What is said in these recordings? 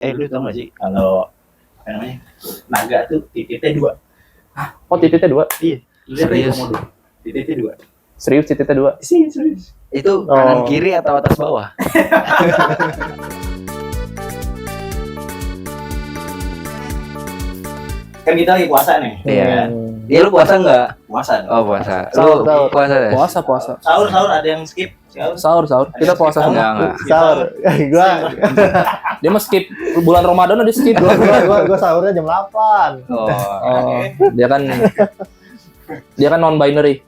Lu tau gak sih kalau apa namanya naga tuh titiknya 2. Oh, titiknya 2? Iya. Serius? Titiknya 2. Serius titiknya 2? Serius. Itu kanan kiri atau atas bawah? Kan kita lagi puasa nih. Iya. Dia lu puasa nggak? Puasa. Oh puasa. Sahur, Lu sahur. puasa ya? Puasa. Sahur ada yang skip. Sahur. Kita puasa Skip semua. Enggak. Sahur. Gua Dia mah skip bulan Ramadan udah skip. gua sahurnya jam 8. Oh. Oh, dia kan non binary.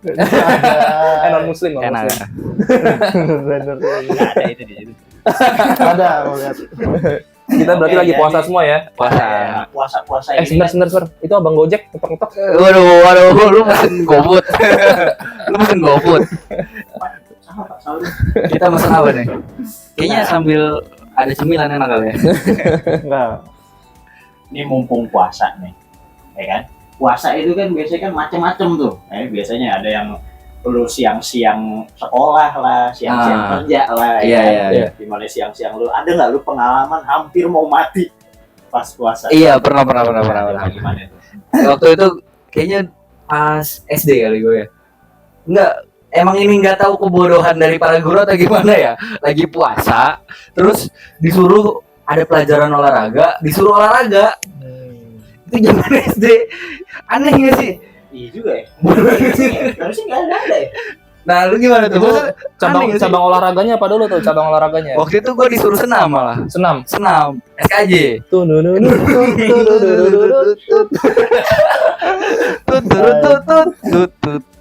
Non muslim, non Enak. muslim. Bener. Nggak ada itu di situ. Ada mau lihat. Kita berarti Oke, lagi puasa jadi- semua ya. Puasa. Puasa ini. Sebentar. Itu Abang Gojek ngetok-ngetok. Waduh, lu pesen GoFood. Lu pesen GoFood. Sama Pak, sahur. Kita pesen apa nih? Kayaknya sambil ada cemilan enak kali ya. Enggak. Ini mumpung puasa nih. Ya kan? Puasa itu kan biasanya kan macam-macam tuh. Biasanya ada yang lu siang-siang sekolah lah, siang-siang kerja lah. Iya. Dimana siang-siang lu ada nggak lu pengalaman hampir mau mati pas puasa? Iya, pernah. Gimana itu? Waktu itu kayaknya pas SD kali gue ya. Enggak, emang ini nggak tahu kebodohan dari para guru atau gimana ya. Lagi puasa, terus disuruh ada pelajaran olahraga, disuruh olahraga. Itu zaman SD. Aneh gak sih? Iya juga ya. Harusnya nggak ada ya. Nah, lu gimana tuh? Itu Masa aneh gak sih? cabang olahraganya apa dulu tuh cabang olahraganya? Waktu itu gue disuruh senam malah. Senam. Senam, SKJ. Tuh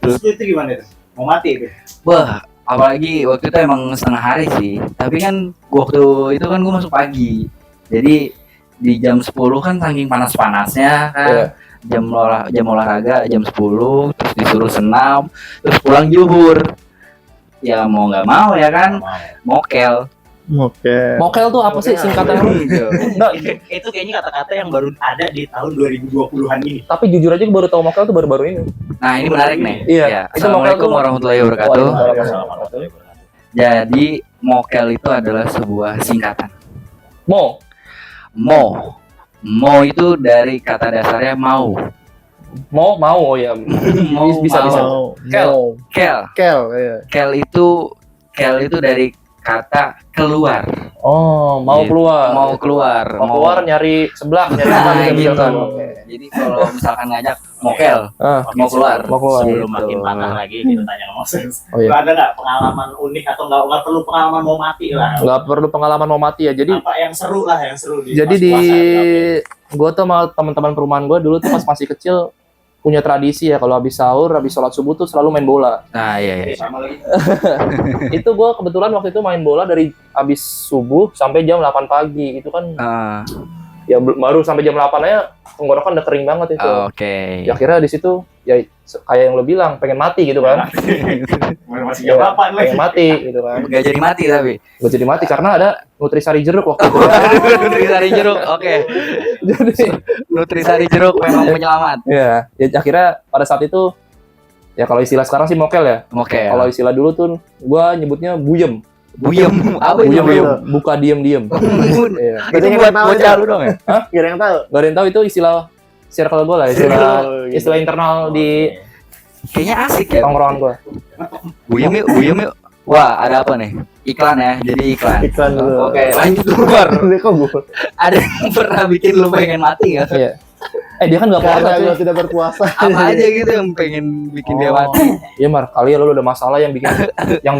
Terus itu gimana itu? Mau mati itu? Wah, apalagi waktu itu emang setengah hari sih. Tapi kan waktu itu kan gue masuk pagi. Jadi di jam 10 kan saking panas-panasnya kan. Iya. Jam olahraga jam 10, terus disuruh senam, terus pulang zuhur. Ya mau nggak mau ya kan, mokel. Oke. Mokel tuh apa sih singkatannya? Nggak, Itu kayaknya kata-kata yang baru ada di tahun 2020-an ini. tapi jujur aja gue baru tahu mokel tuh baru-baru ini. Nah ini menarik nih. Iya. Ya, Itu mokel Assalamualaikum tuh- warahmatullahi wabarakatuh. Waalaikumsalam. Jadi mokel itu adalah sebuah singkatan. Mo itu dari kata dasarnya mau. Mau oh ya. Bisa. Kel. Kel Iya. Kel itu dari kata keluar. Oh, mau Gitu. keluar. Mau keluar. Mau keluar nyari sebelah, nyari Nah, teman gitu. misalkan. Jadi kalau misalkan ngajak mokel, mau keluar. Mau keluar. Sebelum Gitu. makin patah lagi kita tanya sama Moses. Oh iya. Lu ada nggak pengalaman unik atau nggak perlu pengalaman mau mati lah? Nggak perlu pengalaman mau mati ya. Jadi Apa yang seru lah yang seru di jadi pas di puasa, gue tuh sama teman-teman perumahan gue dulu tuh pas masih kecil punya tradisi ya kalau habis sahur, habis sholat subuh tuh selalu main bola. Nah, iya. sama lagi. Itu gue kebetulan waktu itu main bola dari habis subuh sampai jam 8 pagi. Itu kan ya baru sampai jam 8 aja tenggorokan udah kering banget itu. Oke. Ya akhirnya di situ ya kayak yang lo bilang pengen mati gitu kan. Masih jam 8 lagi. Pengen mati gitu kan. Gak jadi mati tapi. Gue jadi mati karena ada nutrisari jeruk waktu itu. Nutrisari jeruk. Oke. Jadi Nutrisari jeruk memang penyelamat. ya akhirnya pada saat itu ya kalau istilah sekarang sih mokel ya. Oke. Kalau istilah dulu tuh gua nyebutnya buyem. Buyem. Apa itu Buyem. buyem? Buka diem. Iya. Itu buat bocah lu dong ya? Kira yang tahu. Gak ada yang tahu itu istilah circle gua lah, Oh, gitu. istilah internal di Kayaknya asik ya. tongkrongan gua. Buyem yuk. Wah, ada apa nih? Iklan ya, jadi iklan. Iklan dulu. Oke, lanjut keluar. Ini kok gue? Ada yang pernah bikin lu pengen mati nggak? Iya. Dia kan nggak puasa Karena cuy. gue tidak berpuasa. Apa aja gitu yang pengen bikin dia mati? Iya Mar, kali ya lu udah masalah yang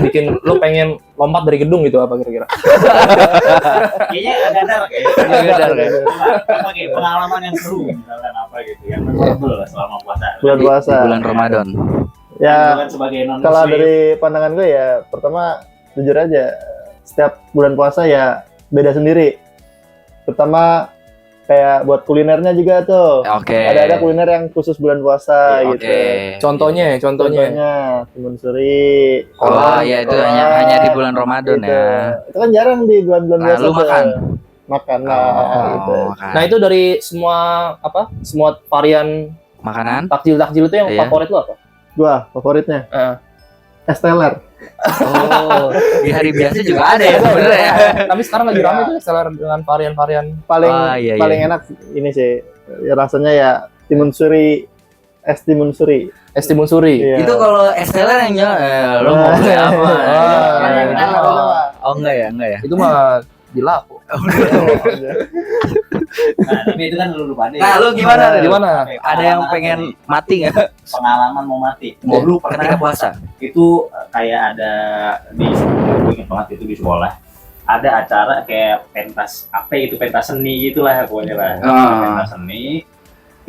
bikin lu pengen lompat dari gedung gitu apa kira-kira? Kayaknya agak dark ya. Agak dark ya. Apa kayak pengalaman yang seru misalkan apa gitu yang memorable lah selama puasa. Bulan puasa. Bulan Ramadan. Ya, Bukan sebagai non kalau dari pandangan gue ya, pertama jujur aja, setiap bulan puasa ya beda sendiri. Pertama kayak buat kulinernya juga tuh. Oke. Ada kuliner yang khusus bulan puasa gitu. Oke. Contohnya. Timun suri. Oh iya itu kolak, hanya di bulan Ramadan gitu. ya. Itu kan jarang di bulan-bulan Nah, biasa. lu tuh. makan? Makan lah gitu. makan. Nah itu dari semua varian Makanan? takjil itu yang Iya. favorit lu apa? Gua favoritnya Eh. es teler. Oh, di hari biasa juga ada ya sebenarnya. Tapi sekarang lagi rame tuh SLR dengan varian-varian. Paling Iya, paling enak ini sih ya, rasanya ya timun suri, es timun suri. Es timun suri. Iya. Itu kalau SLR yang nyala, lo mau kayak apa? Oh enggak ya. Itu mah dilapo. Nah, tapi itu kan lu pada. Nah, lu gimana? Gimana? Ada yang pengen mati nggak? Pengalaman mau mati. Mau Dulu ketika pernah puasa? itu kayak ada di gue ingat banget itu di sekolah. Ada acara kayak pentas apa itu pentas seni gitulah pokoknya lah. Pentas seni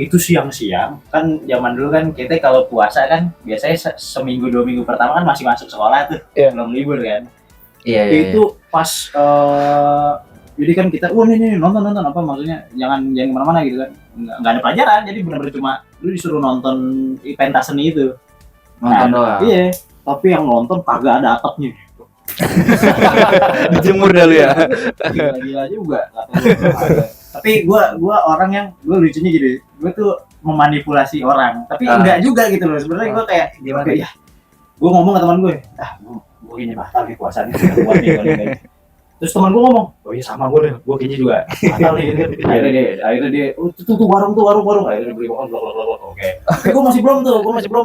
itu siang-siang kan zaman dulu kan kita kalau puasa kan biasanya seminggu 2 minggu pertama kan masih masuk sekolah tuh, belum libur kan. Iya. Itu pas jadi kan kita nih nonton apa maksudnya jangan kemana-mana gitu kan, nggak ada pelajaran, jadi benar-benar cuma lu disuruh nonton pentas seni itu. Nonton doang. Iya, tapi yang nonton kagak ada atapnya. Dijemur dah lu ya. Gila juga. Tapi gua orang yang lucunya gitu, gua tuh memanipulasi orang, tapi enggak juga gitu loh. Sebenarnya gua kayak gimana ya? Gua ngomong ke teman gue, gua ini batal nih puasa nih, buat nih. Terus teman gue ngomong, oh iya sama gue deh, gue kayaknya juga batal nih. Akhirnya dia, tuh warung, akhirnya beli makan, oke. Tapi gue masih belum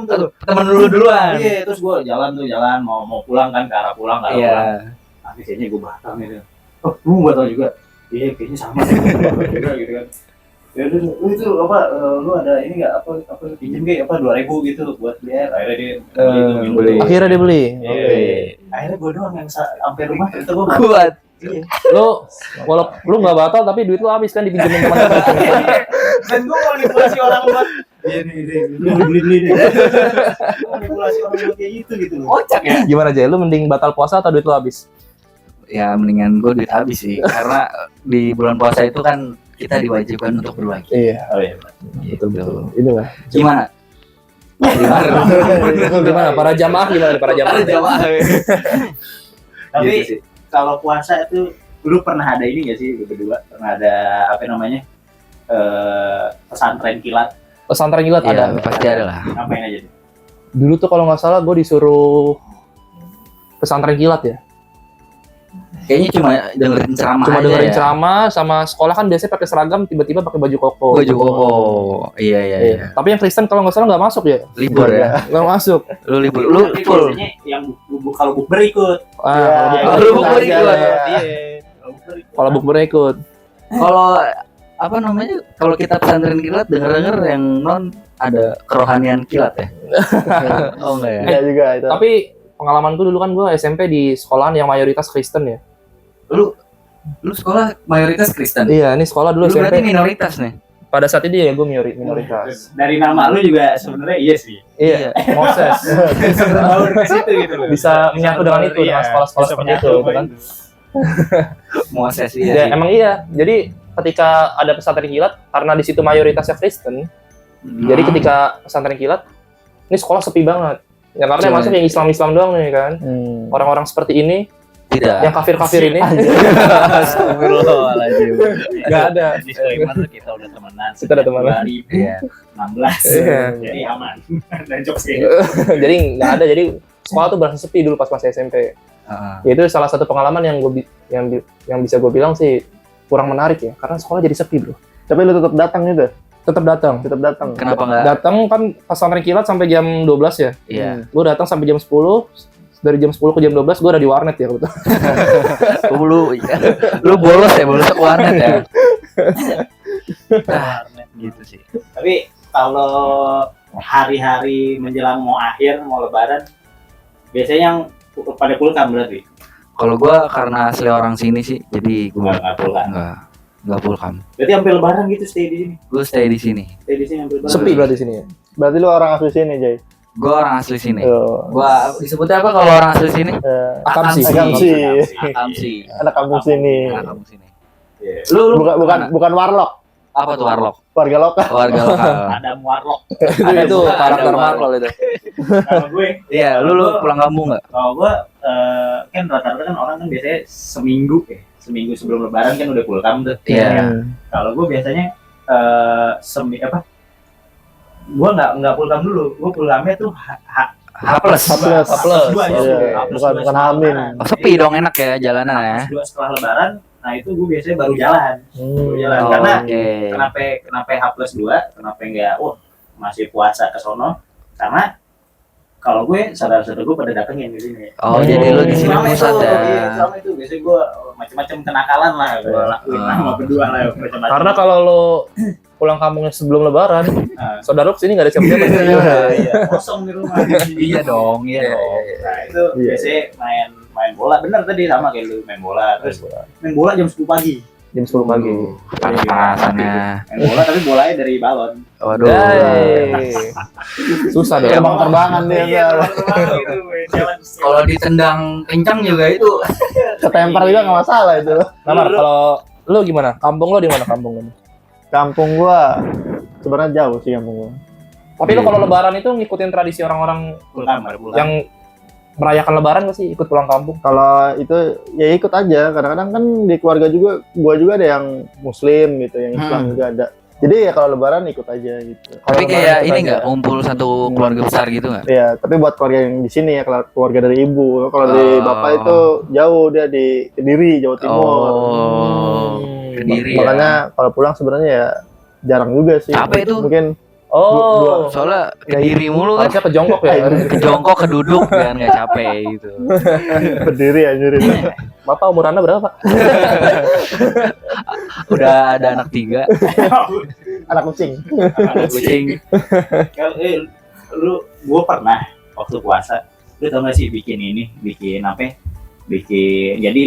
tuh. Temen lu duluan. Iya, terus gue jalan mau pulang kan, ke arah pulang. Tapi kayaknya gue batal nih. Oh, lu batal juga? Iya, kayaknya sama gitu kan. Ya udah, itu apa? Lu ada ini nggak apa pinjam kayak apa 2.000 gitu buat biar. Akhirnya dia beli. Akhirnya dia beli. Akhirnya gue doang yang sampai rumah itu gue Kuat. Lu walaupun lu nggak batal tapi duit lu habis kan dipinjemin teman-teman. Dan gue manipulasi orang buat beli deh. Manipulasi orang buat kayak gitu loh. Kocak ya. Gimana aja? Lu mending batal puasa atau duit lu habis? Ya mendingan gue duit habis sih, karena di bulan puasa itu kan kita diwajibkan untuk berbagi. Iya. Oh iya. Betul. Inilah. Gimana? Gimana? Para jamaah gimana? Para jamaah. Tapi Gitu sih. kalau puasa itu lu pernah ada ini nggak sih berdua? Pernah ada apa namanya? Pesantren kilat. Pesantren kilat Iya, ada. pasti ada lah. Ngapain aja tuh? Dulu tuh kalau nggak salah gue disuruh pesantren kilat ya. Kayaknya cuma dengerin ceramah Cuma aja dengerin ya. ceramah, sama sekolah kan biasanya pakai seragam, tiba-tiba pakai baju koko. Baju koko. Iya. Tapi yang Kristen kalau nggak salah nggak masuk ya. Libur ya. Nggak masuk. Lu libur. Lu Tapi full. biasanya yang kalau bukber ikut. Lu bukber ikut. Iya. Kalau bukber ikut. Kalau apa namanya? Kalau kita pesantren kilat denger-denger yang non ada kerohanian kilat ya. Oh enggak ya. Iya juga itu. Tapi pengalamanku dulu kan gue SMP di sekolahan yang mayoritas Kristen ya. Lu sekolah mayoritas Kristen. Iya, ini sekolah dulu Lu SMP. berarti minoritas nih. Pada saat itu ya gue minoritas. Dari nama lu juga sebenarnya iya sih. Iya, Moses. Baur ke situ gitu loh. Bisa menyatu dengan itu, dengan sekolah-sekolah seperti itu, gitu kan. Moses Ya, iya. emang iya. Jadi ketika ada pesantren kilat, karena di situ mayoritasnya Kristen, jadi ketika pesantren kilat, ini sekolah sepi banget. Ya karena yang masuk yang Islam doang nih kan. Orang-orang seperti ini, tidak. yang kafir-kafir ini, Astagfirullahaladzim. nggak ada. Disclaimer kita udah temenan. Kita udah temenan. 2016. Iya. Jadi aman. Dan jokes ya. Jadi nggak ada. Jadi sekolah tuh berasa sepi dulu pas masih SMP. Ya, itu salah satu pengalaman yang bisa gue bilang sih kurang menarik ya, karena sekolah jadi sepi bro. Tapi lu tetap datang gitu. Tetap datang. Kenapa enggak? Datang kan pesantren kilat sampai jam 12 ya. Iya. Gue datang sampai jam 10. Dari jam 10 ke jam 12 gue udah di warnet ya betul. Lu bolos ke warnet ya. Gitu sih. Tapi kalau hari-hari menjelang mau akhir, mau lebaran, biasanya yang pada pulkam berarti? Kalau gua karena asli orang sini sih, jadi gua Nggak pulkam. enggak pulkam. Berarti sampai lebaran gitu stay di sini? Gua stay di sini. Stay di sini sampai lebaran? Sepi berarti sini ya. Berarti lu orang asli sini, Jay. Gua orang asli sini. Tuh. Gua disebutnya apa kalau orang asli sini? Akamsi. Akamsi. Anak kampung sini. Anak kampung sini. Iya. Lu Bukan warlock, apa tuh warlock? warga lokal. Warga lokal. Ada warlock. Itu karakter Marvel itu. Kalau gue, Iya, lu pulang kampung enggak? kalau gue kan rata-rata kan orang kan biasanya seminggu sebelum lebaran kan udah pulkam tuh. Iya. Kalau gue biasanya gue nggak pulkam dulu, gue pulkamnya tuh H plus. H plus. Dua, ya. Iya, H plus bukan dua setelah H-min. Lebaran. Oh, sepi dong enak ya jalanan ya. H plus dua setelah Lebaran, nah itu gue biasanya baru jalan. Baru jalan. Oh, Karena oke. kenapa H plus 2, kenapa enggak masih puasa ke sono? Karena kalau gue saudara-saudara gue pada datengin di sini. Oh, jadi lu di sini Selama pusat itu, ya. iya, selama itu biasanya gue macam-macam kenakalan lah gue lakuin sama berdua lah macam-macam. Karena kalau lo pulang kampungnya sebelum lebaran, Nah, saudara lo kesini nggak ada siapa-siapa. iya, kosong di rumah. Iya dong, iya dong. Nah itu Iya. biasanya main bola, bener tadi sama kayak lu main bola, terus main bola jam 10 pagi. Jam 10 pagi. Panas-panasannya. Main bola tapi bolanya dari balon. Waduh. Hey. Susah deh. Terbang-terbangan dia. Iya, Sal. terbang-terbangan gitu, jalan. Kalau ditendang kencang juga itu. Ketempar juga nggak masalah itu. Nah, Mar, kalau lo gimana? Kampung lo di mana kampung lo? Kampung gua sebenarnya jauh sih kampung gua. Tapi lo kalau lebaran itu ngikutin tradisi orang-orang Pulang, baru pulang. yang merayakan lebaran gak sih ikut pulang kampung? Kalau itu ya ikut aja. Kadang-kadang kan di keluarga juga, gua juga ada yang Muslim gitu, yang Islam juga ada. Jadi ya kalau lebaran ikut aja gitu. Tapi Kalau kayak lebaran ini ikut enggak aja. kumpul satu keluarga besar gitu enggak? Ya, tapi buat keluarga yang di sini ya, kalau keluarga dari ibu. Kalau di Oh. bapak itu jauh, dia di Kediri, Jawa Timur. Oh. Kediri ya. Makanya kalau pulang sebenarnya ya jarang juga sih. Capek tuh. Mungkin Oh, Soalnya Kediri mulu kan. harusnya ke jongkok ya. Kejongkok keduduk biar nggak capek gitu. berdiri anjir. Bapak umur Anda berapa, Pak? Udah ada anak 3, Anak kucing. kucing. Kalau gue pernah waktu puasa, lu tau gak sih bikin apa? Bikin jadi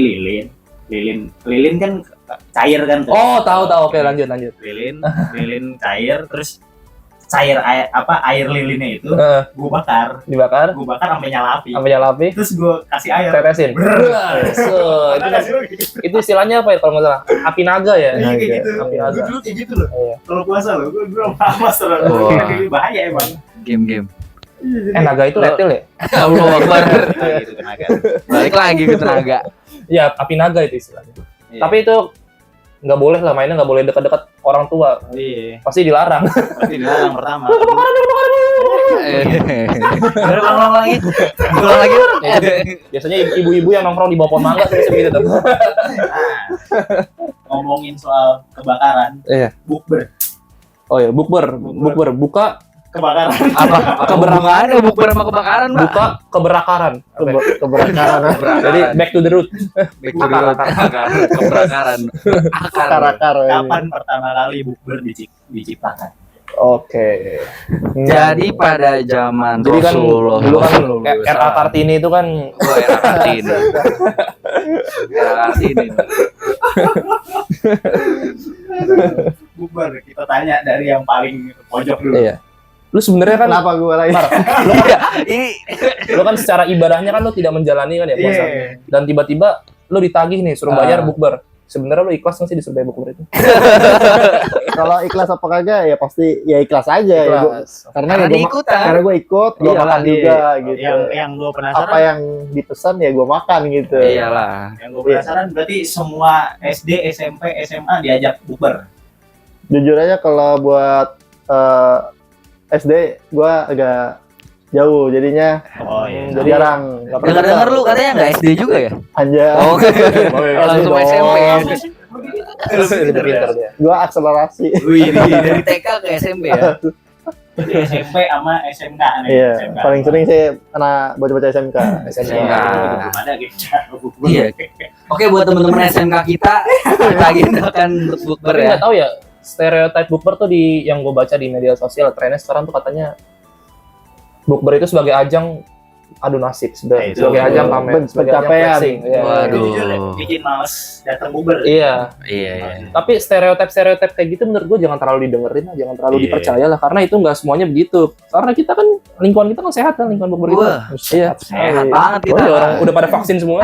lilin kan cair kan tuh. Oh, tahu. Oke, lanjut. Lilin cair, terus air lilinnya itu Eh, gue bakar dibakar sampai nyala api. sampai nyala api, Terus gue kasih air. tetesin. So, itu istilahnya apa ya kalau nggak salah? Api naga ya? Iya kayak gitu. Api Gue naga. dulu kayak gitu loh. Iya. Kalau puasa loh, gue lama terus. Wah. Bahaya emang. Game. Naga itu reptil ya? Allah Akbar. Gitu tenaga. Balik lagi ke tenaga. Ya, api naga itu istilahnya. Iya. Tapi itu nggak boleh lah mainnya, nggak boleh dekat-dekat orang tua. Iya. Pasti dilarang. Pasti dilarang pertama. Ulang lagi. Biasanya ibu-ibu yang nongkrong di bawah pohon mangga tuh bisa begitu tuh. Nah, ngomongin soal kebakaran, Iya. bukber, Oh ya, bukber, buka kebakaran. Apa hubungannya bukber sama kebakaran, Pak? buka keberakaran. Keberakaran. Jadi back to the root. Back to the root. Kebakaran. Akar-akar. Kapan pertama kali bukber diciptakan? Oke. Jadi pada zaman Jadi kan Rasulullah dulu kan RA Kartini itu kan Oh, era Kartini. Era Kartini. Bukber, kita tanya dari yang paling pojok dulu. iya. Lu sebenarnya kan Kenapa gua lagi? Ini lu kan secara ibadahnya kan lu tidak menjalani kan ya puasa. Iya. Dan tiba-tiba lu ditagih nih suruh bayar bukber. Sebenarnya lu ikhlas nggak sih disuruh bayar bukber itu? Kalau ikhlas apa kagak ya pasti ya ikhlas aja ya. Ikhlas. Karena Karena ya gua, ikutan. karena gua ikut, gua Iyalah, makan iya. juga gitu. Yang gue penasaran, Apa yang dipesan ya gua makan gitu. Iyalah. yang gue penasaran berarti semua SD, SMP, SMA diajak bukber. Jujur aja kalau buat SD gua agak jauh jadinya Oh iya. Jadi jarang. nggak pernah Dengar-dengar lu katanya nggak SD juga ya? Anjay. Oh, Iya langsung dong. SMP. Lebih pintar dia. Gua akselerasi. Wih, dari TK ke SMP ya? Jadi SMP sama SMK nih. Iya, SMK. paling sering sih anak bocah-bocah SMK. SMK. Belum ada gitu. Bukber. Iya. Oke, buat teman-teman SMK kita agendakan untuk bukber Tapi ya. nggak tahu ya stereotip bukber tuh di yang gue baca di media sosial trennya sekarang tuh katanya bukber itu sebagai ajang adu nasib, Itu. sebagai ajang pamer, sebagai ajang Pencapaian. flexing. Iya. Waduh. Jujur deh, bikin males datang bukber. Iya. Iya. Tapi stereotip kayak gitu menurut gue jangan terlalu didengerin lah, jangan terlalu Iya. dipercaya lah, karena itu nggak semuanya begitu. Karena kita kan lingkungan kita kan sehat kan, lingkungan bukber kita. Wah, Iya. sehat banget Oh, kita. ya orang udah pada vaksin semua.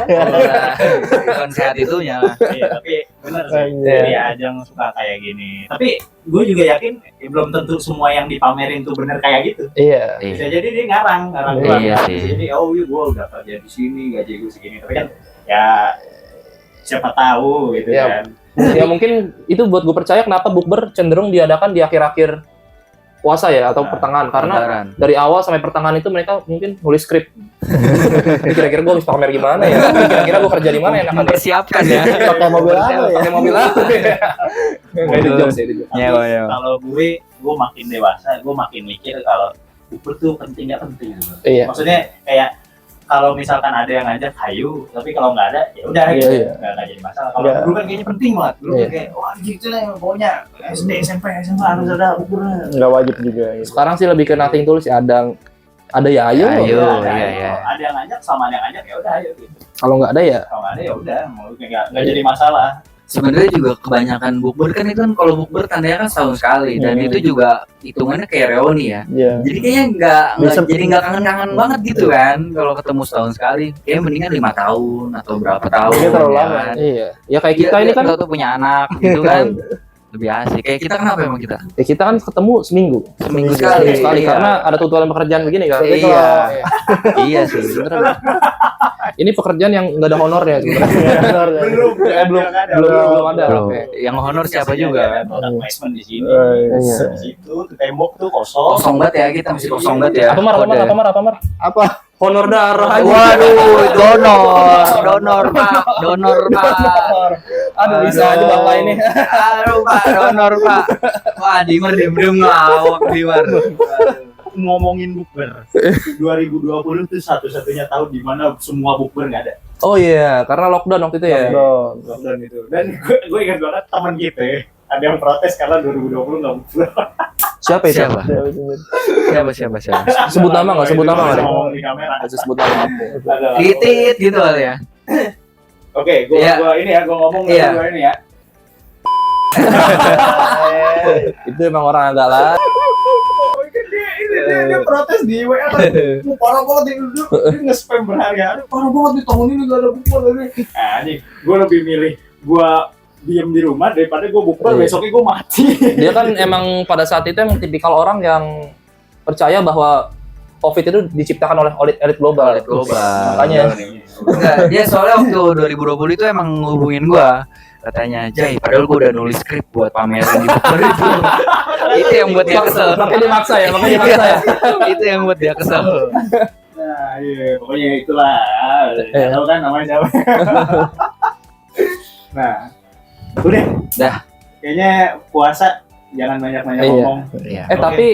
Bukan sehat itunya. Iya, tapi benar sih. Iya. Jadi ajang suka kayak gini. Tapi gue juga yakin belum tentu semua yang dipamerin tuh bener kayak gitu. Iya. Bisa jadi dia ngarang Iya doang. sih. Jadi oh iya gue udah kerja di sini, gaji gue segini. Tapi kan ya siapa tahu gitu Iya. kan. Ya mungkin itu buat gue percaya kenapa bukber cenderung diadakan di akhir-akhir puasa ya atau Nah, pertengahan karena Lebaran. dari awal sampai pertengahan itu mereka mungkin nulis skrip. Ini kira-kira gue habis pamer gimana ya? Ini kira-kira gue kerja di mana enakan ya? Mempersiapkan ya. Pakai mobil apa ya? Pakai mobil apa? Enggak ada jokes ya, ada jokes. Nyewa, nyewa. Kalau gue makin dewasa, gue makin mikir kalau bukber tuh penting nggak penting. Iya. Maksudnya kayak kalau misalkan ada yang ngajak hayu, tapi kalau nggak ada ya udah gitu, Iya. nggak jadi masalah. Kalau Iya. dulu kan kayaknya penting banget, dulu Iya. kan kayak wah gitu lah pokoknya SD, SMP, SMA harus ada bukber. Nggak wajib juga gitu. Sekarang sih lebih ke nothing tulus ya, ada ya ayo. Ayo. Ada, iya, iya. Ada yang ngajak sama ada yang ngajak ya udah ayo gitu. Kalau nggak ada ya Kalau nggak ada ya udah, mau nggak jadi masalah. Sebenarnya juga kebanyakan bukber kan itu kan kalau bukber tandanya kan setahun sekali dan itu juga hitungannya kayak reuni ya. Iya. Jadi kayaknya nggak Bisa- jadi nggak kangen-kangen banget gitu kan kalau ketemu setahun sekali. Kayaknya mendingan 5 tahun atau berapa tahun. Mungkin terlalu ya lama. kan. iya. Ya kayak kita ini kan kita tuh punya anak gitu kan. Lebih asik. Kayak kita kenapa emang kita? ya kita kan ketemu seminggu. Seminggu Seminggu sekali iya. karena ada tuntutan pekerjaan begini kan. Tapi Iya. kalau- Iya sih. Bener. ini pekerjaan yang nggak ada honornya sebenarnya. Iya, benar, ya. belum ada. Bro, Oke. yang honor siapa juga kan? Product placement di sini. Iya. Di situ tuh tembok tuh kosong. Kosong banget ya kita mesti kosong banget ya. Apa mar? Apa? Honor darah aja. Waduh, donor pak. Aduh bisa aja bapak ini. Aduh pak, donor pak. Wah, Dimar diem ngawak Dimar. Ngomongin bukber 2020 tuh satu-satunya tahun di mana semua bukber nggak ada Oh iya, karena lockdown waktu itu ya. Lockdown. lockdown itu dan gue ingat banget teman kita ada yang protes karena 2020 nggak bukber. Siapa itu? Siapa? Sebut nama nggak? Sebut nama nggak? Ngomong di kamera. Bisa sebut nama. Ada. Titit gitu kali ya. Oke, gue Iya. ini ya, gue ngomong Iya. gue ini ya. Itu emang orang agak lah. Dia protes di WA kan. Parah banget ini dulu. Dia nge-spam berhari-hari. Parah banget nih tahun ini gak ada bukber ini. Nah, nih gue lebih milih gue diem di rumah daripada gue bukber Iya. besoknya gue mati. Dia kan emang pada saat itu emang tipikal orang yang percaya bahwa COVID itu diciptakan oleh elit global. Elit global. Makanya Enggak, dia soalnya waktu 2020 itu emang ngubungin gua. Katanya, Jai, padahal gua udah nulis skrip buat pameran di bukber itu. Itu yang buat dia kesel. makanya dia maksa ya, makanya dia maksa ya. Itu yang buat dia kesel. Nah, iya, pokoknya itulah. Iya. Tahu kan namanya siapa? Nah, udah. Dah. Kayaknya puasa jangan banyak-banyak Iya. ngomong. Iya. Oke. Tapi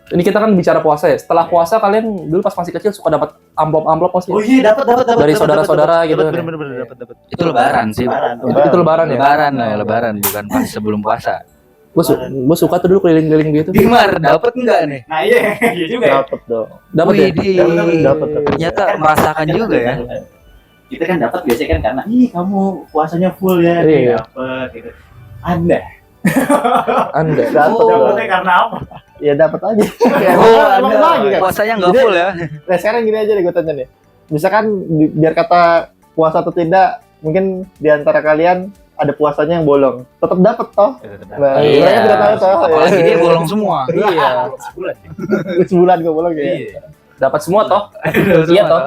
ini kita kan bicara puasa ya. Setelah puasa kalian dulu pas masih kecil suka dapat amplop pasti Oh iya, dapat. dari saudara-saudara gitu. Bener. Itu lebaran sih. Lebaran. Itu lebaran ya. Lebaran lah, lebaran bukan pas sebelum puasa. Gue suka tuh dulu keliling-keliling gitu. Dimar, dapat enggak nih? Nah iya, iya juga ya. Dapat dong. Dapat ya? Widih. Dapat. Ternyata merasakan juga ya. Kita kan dapat biasanya kan karena ih kamu puasanya full ya, Iya. dapat gitu. Anda Anda. Dapat dong. dapatnya karena apa? Ya dapat aja. Oh, Emang Anda lagi kan? puasanya enggak Jadi- full ya. Nah sekarang gini aja deh gue tanya nih. Misalkan biar kata puasa atau tidak, mungkin di antara kalian ada puasanya yang bolong. Tetap dapat toh. Nah, Iya. mereka tidak tahu toh. Apalagi dia bolong semua. Iya. Sebulan. Sebulan gue bolong ya. Iya. Dapat semua toh. Iya toh.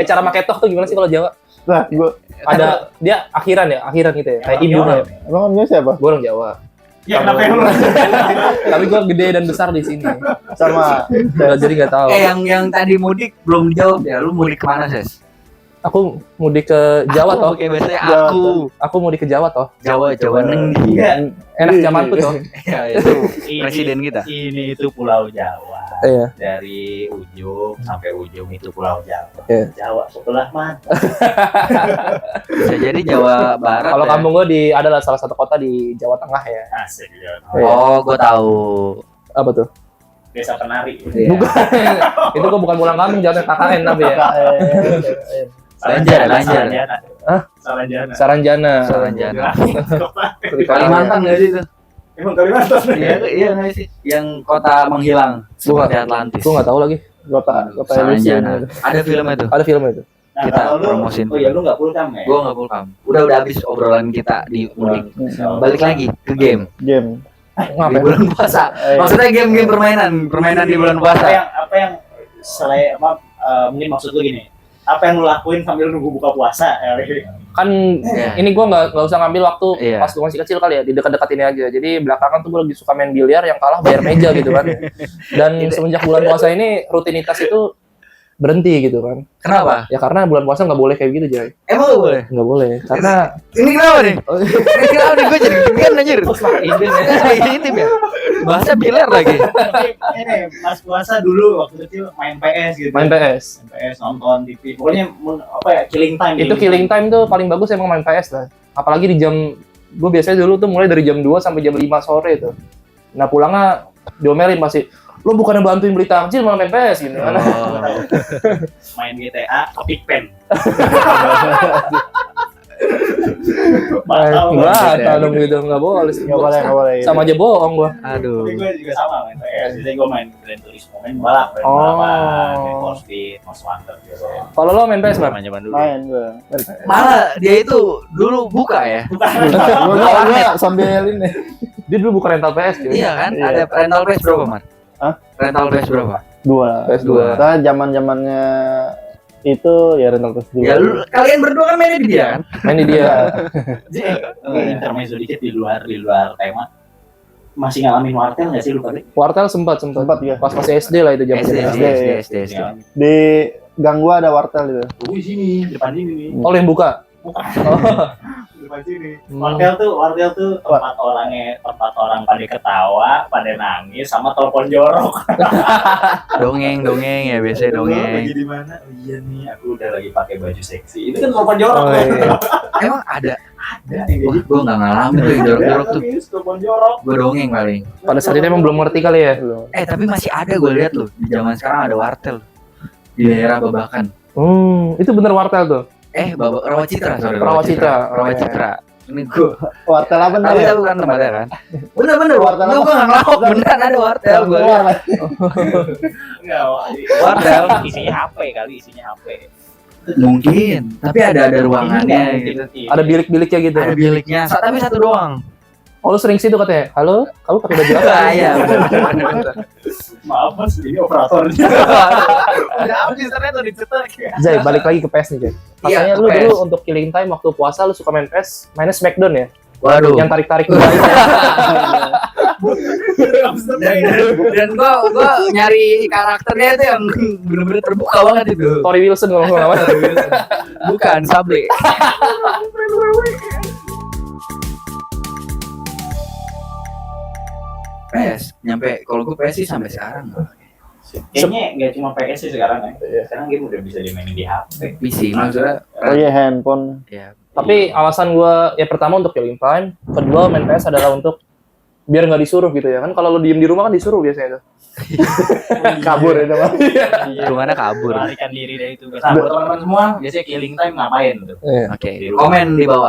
Cara pakai toh tuh gimana sih kalau Jawa? Nah, gue Ada dia akhiran gitu ya. Kayak ibunya. emang namanya siapa? Gue orang Jawa. Ya kenapa yang lu? Tapi gue gede dan besar di sini. Sama. Jadi nggak tahu. Yang tadi mudik belum dijawab ya. Lu mudik kemana, Ses? Aku mudik ke Jawa toh. Oke, biasanya Jawa. Aku mudik ke Jawa toh. Jawa Nenggi. Iya. Enak zamanku toh. Ya, itu presiden kita. Ini itu Pulau Jawa. Iya. Dari ujung sampai ujung itu Pulau Jawa. Iya. Jawa sebelah mana? Bisa jadi Jawa Barat. Kalau ya. kampung gue adalah salah satu kota di Jawa Tengah ya. Asik ya. Iya. Oh, gue tahu. Apa tuh? Desa Penari. Iya. Itu gue bukan pulang kampung, jawabnya KKN tapi ya. Banjar. Hah? Saranjana. Saranjana. Saranjana. Di Kalimantan nggak sih itu? Emang Kalimantan. Iya nggak sih? Yang kota menghilang seperti Atlantis. Gue nggak tahu lagi. Kota Saranjana. Ada filmnya tuh. Ada film itu. Nah, Kita kalau lu- promosin. Oh iya, lu nggak pulkam ya? Gue nggak pulkam. Udah habis obrolan kita di mudik. Balik lagi ke game Game. di Ngapain? bulan puasa. Maksudnya game permainan di bulan puasa. Apa yang selain mungkin maksud lu gini, apa yang lu lakuin sambil nunggu buka puasa? Kan Iya. ini gue nggak usah ngambil waktu Iya. pas gue masih kecil kali ya, di dekat-dekat ini aja. Jadi belakangan tuh gue lagi suka main biliar, yang kalah bayar meja gitu kan. Dan semenjak bulan puasa ini rutinitas itu berhenti gitu kan. Kenapa? Ya karena bulan puasa nggak boleh kayak gitu, Jay. Emang gak boleh? Nggak boleh. Karena Ini kenapa nih? Ini kenapa nih? Gue jadi deg-degan anjir. Ini ya. Bahasa bilar lagi. Ini pas puasa dulu waktu kecil main PS gitu. main PS. Main PS, nonton TV. Pokoknya apa ya, killing time. Itu killing time tuh paling bagus emang main PS lah. Apalagi di jam, gue biasanya dulu tuh mulai dari jam 2 sampai jam 5 sore tuh. Nah pulangnya diomelin masih, lo bukannya bantuin beli takjil malah main PS gitu kan. Main GTA, Epic Pen. Enggak, dong gitu, nggak boleh. Nggak boleh. Sama aja bohong gua. Aduh. Tapi gue juga sama main PS. Jadi gue main Gran Turismo, main balap, main Oh. balapan, main for speed, most wanted gitu. Kalau lo main PS, Bang? Zaman dulu. Main gue. Malah dia itu dulu buka ya. Gue sambil ini. Dia dulu bukan rental PS gitu. Iya kan? Iya. Ada rental PS berapa, Mar? Hah? Rental PS berapa? 2. PS2. Kita zaman-zamannya itu ya rental PS 2. Ya lu kalian berdua kan mainnya di dia kan? Main di dia. Intermezzo dikit di luar tema. Masih ngalamin wartel nggak sih lu tadi? Wartel sempat. Sempat ya. Pas masih SD lah itu jam SD. Di gang gua ada wartel gitu. Oh di sini, depan sini nih. Oh, lo yang buka. Bukan. Oh. Depan sini. Hmm. Wartel tuh tempat orang pada ketawa, pada nangis, sama telepon jorok. Dongeng ya biasanya Lu dongeng. lagi di mana? Oh iya nih, aku udah lagi pakai baju seksi. Itu kan telepon jorok. Oh, iya. Emang ada? Ada yang Wah, kayak gue nggak ngalamin tuh yang jorok-jorok tuh. Nangis, telepon jorok. Gue dongeng paling. Pada saat itu emang belum ngerti kali ya. Belum. Tapi masih ada gue lihat loh. Di zaman sekarang ada wartel di daerah Babakan. Itu bener wartel tuh. Rawacitra, sorry. Rawacitra. Rawacitra. Ini gue. Wartel apa Tapi nih? bukan tempatnya kan? Bener Wartel Gue apa? nggak ngelawak beneran ada wartel gue lihat. Enggak, Wartel. isinya HP kali, isinya HP. Mungkin. Tapi ada ruangannya gitu. Ada bilik-biliknya gitu. Ada biliknya. Tapi satu doang. Oh, lu sering situ katanya. Halo, kamu pakai baju apa? Iya, bener. Maaf mas, ini operatornya. Udah habis ternyata dicetak. Jay, balik lagi ke PS nih, Jay. Iya, Katanya ke lu PS. dulu untuk killing time waktu puasa lu suka main PS, mainnya Smackdown ya? Waduh. Yang tarik-tarik bola itu. Dan gua nyari karakternya itu yang bener-bener terbuka banget itu. Tori Wilson kalau nggak salah. Bukan Sable. PS nyampe kalau gue PS sih sampai sekarang Kayaknya nggak cuma PS sih sekarang ya. Sekarang game udah bisa dimainin di HP. PC maksudnya Oh iya handphone. ya Tapi alasan gua ya pertama untuk killing time, kedua main PS adalah untuk biar nggak disuruh gitu ya kan. Kalau lu diem di rumah kan disuruh biasanya tuh. Kabur itu mah. gimana kabur. Melarikan diri dari itu. Nah, buat teman-teman semua, biasanya killing time ngapain tuh? Oke, komen di bawah.